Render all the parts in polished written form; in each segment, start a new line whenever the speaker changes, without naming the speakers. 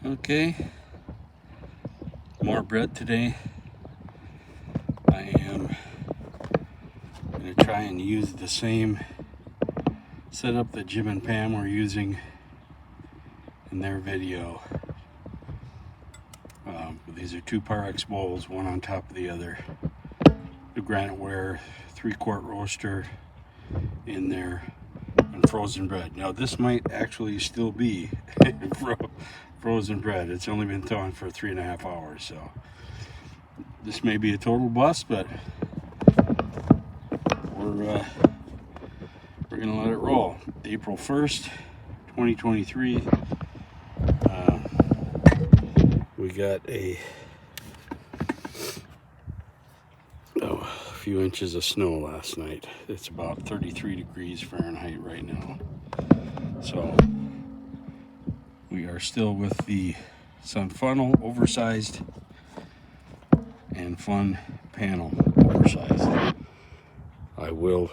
Okay, more bread today. I am going to try and use the same setup that Jim and Pam were using in their video. These are two Pyrex bowls, one on top of the other. The granite ware 3-quart roaster in there, and frozen bread. Now this might actually still be frozen bread. It's only been thawing for 3.5 hours, so this may be a total bust, but we're gonna let it roll. April 1st, 2023. We got a few inches of snow last night. It's about 33 degrees Fahrenheit right now. So we are still with the Sun Funnel oversized and Fun panel oversized. I will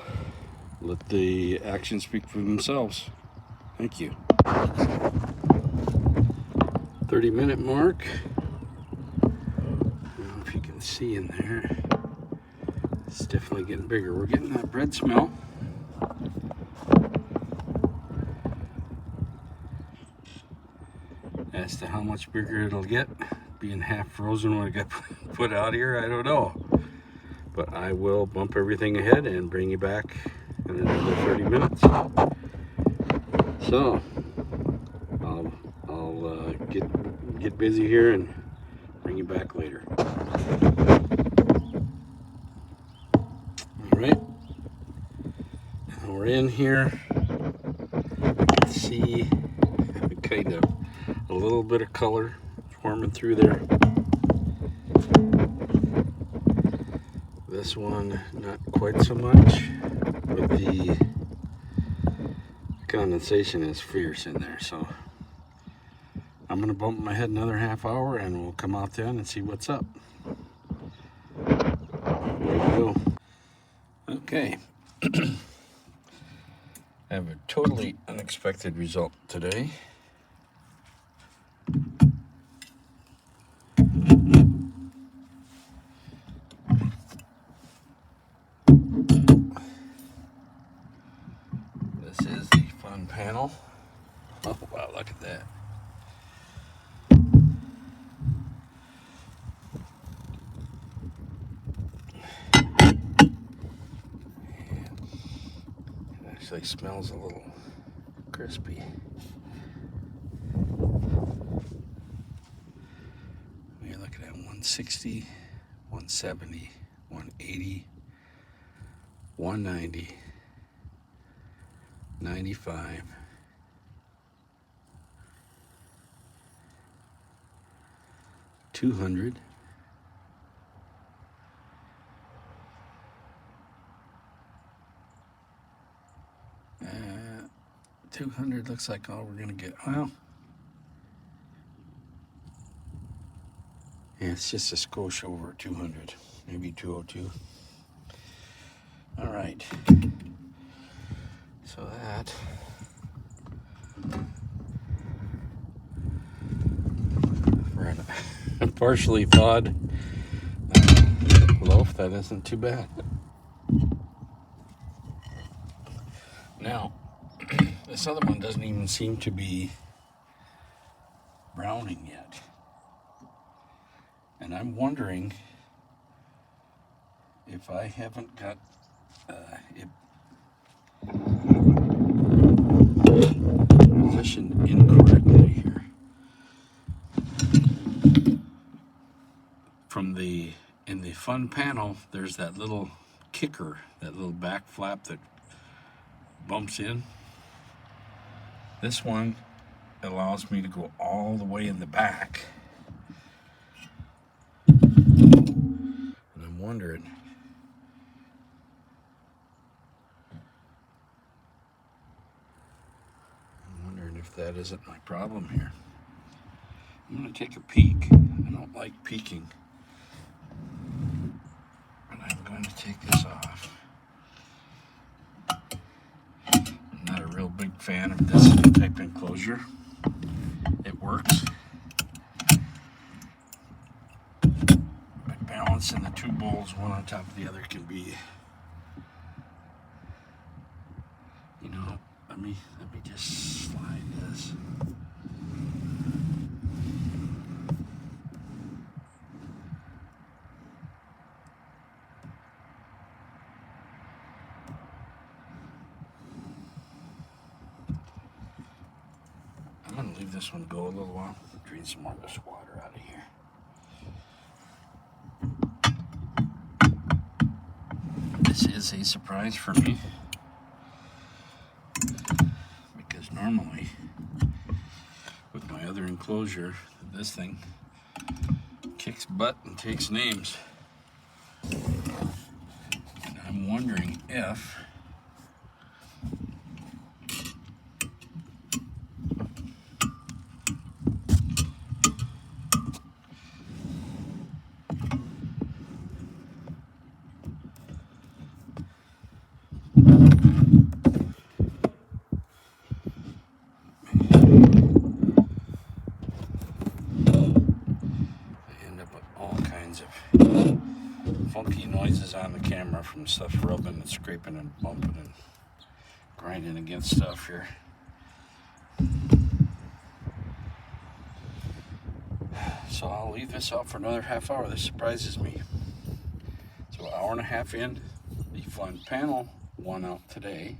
let the actions speak for themselves. Thank you. 30-minute mark. I don't know if you can see in there. It's definitely getting bigger. We're getting that bread smell. As to how much bigger it'll get, being half frozen when it got put out here, I don't know. But I will bump everything ahead and bring you back in another 30 minutes. So I'll get busy here and bring you back later. All right, we're in here. Let's see, kind of a little bit of color forming through there. This one, not quite so much, but the condensation is fierce in there. So I'm gonna bump my head another half hour and we'll come out then and see what's up. There we go. Okay. I have a totally unexpected result today. This is the Fun panel. Oh wow, look at that. It actually smells a little crispy. You're looking at 160, 170, 180, 190, 95, 200, 200 looks like all we're gonna get. Well, yeah, it's just a skosh over 200, maybe 202. All right, so that for a partially thawed loaf, that isn't too bad. Now, this other one doesn't even seem to be browning yet. And I'm wondering if I haven't got it positioned incorrectly here. In the Fun panel, there's that little kicker, that little back flap that bumps in. This one allows me to go all the way in the back. And I'm wondering if that isn't my problem here. I'm going to take a peek. I don't like peeking. But I'm going to take this off. I'm not a real big fan of this type enclosure. It works. balance in the two bowls, one on top of the other, can be, you know, let me just slide this. I'm gonna leave this one go a little while. Drain some more of this water out of here. This is a surprise for me, because normally with my other enclosure, this thing kicks butt and takes names. And I'm wondering if funky noises on the camera from stuff rubbing and scraping and bumping and grinding against stuff here. So I'll leave this out for another half hour. This surprises me. So an hour and a half in, the front panel won out today,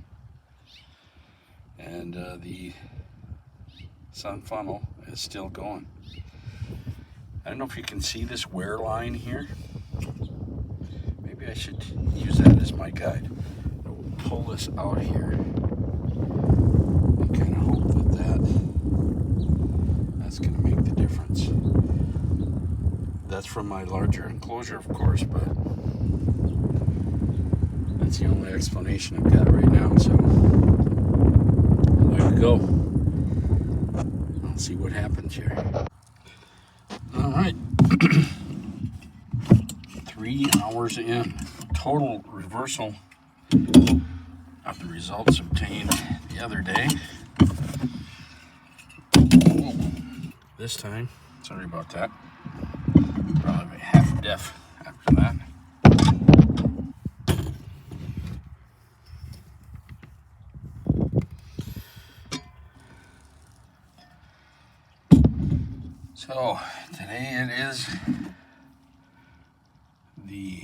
and the sun funnel is still going. I don't know if you can see this wear line here. Maybe I should use that as my guide. I'll pull this out here and kind of hope that's going to make the difference. That's from my larger enclosure, of course, but that's the only explanation I've got right now. So there we go. I'll see what happens here. All right. 3 hours in, total reversal of the results obtained the other day. This time, sorry about that, probably half deaf after that. So today it is the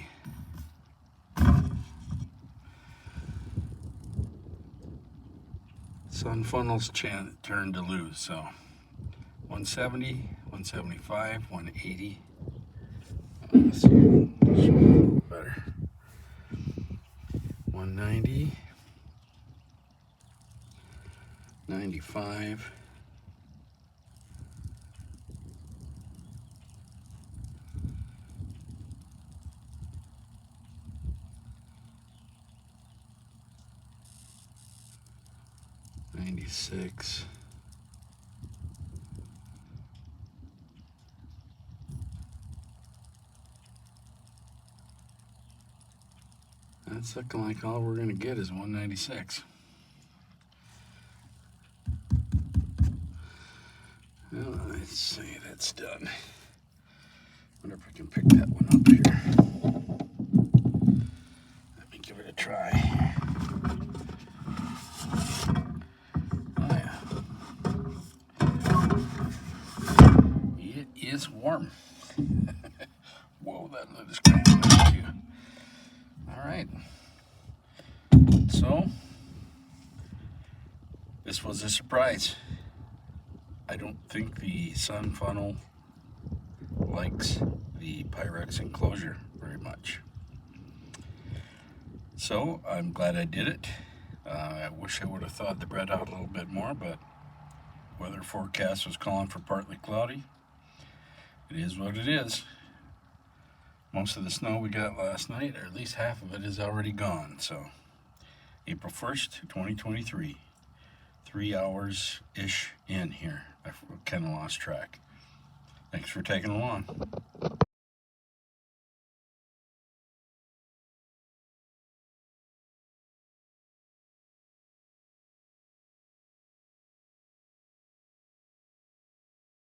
sun funnel's turn to lose. So 170, 175, 180. Let's see, show a little better. 190, 95. 96. That's looking like all we're going to get is 196. Well, let's see, that's done. Wonder if I can pick that one up here. Let me give it a try. Is warm. Whoa, that lid is cramped. All right. So, this was a surprise. I don't think the sun funnel likes the Pyrex enclosure very much. So, I'm glad I did it. I wish I would have thawed the bread out a little bit more, but weather forecast was calling for partly cloudy. It is what it is. Most of the snow we got last night, or at least half of it, is already gone. So, April 1st, 2023. 3 hours-ish in here. I kind of lost track. Thanks for taking along.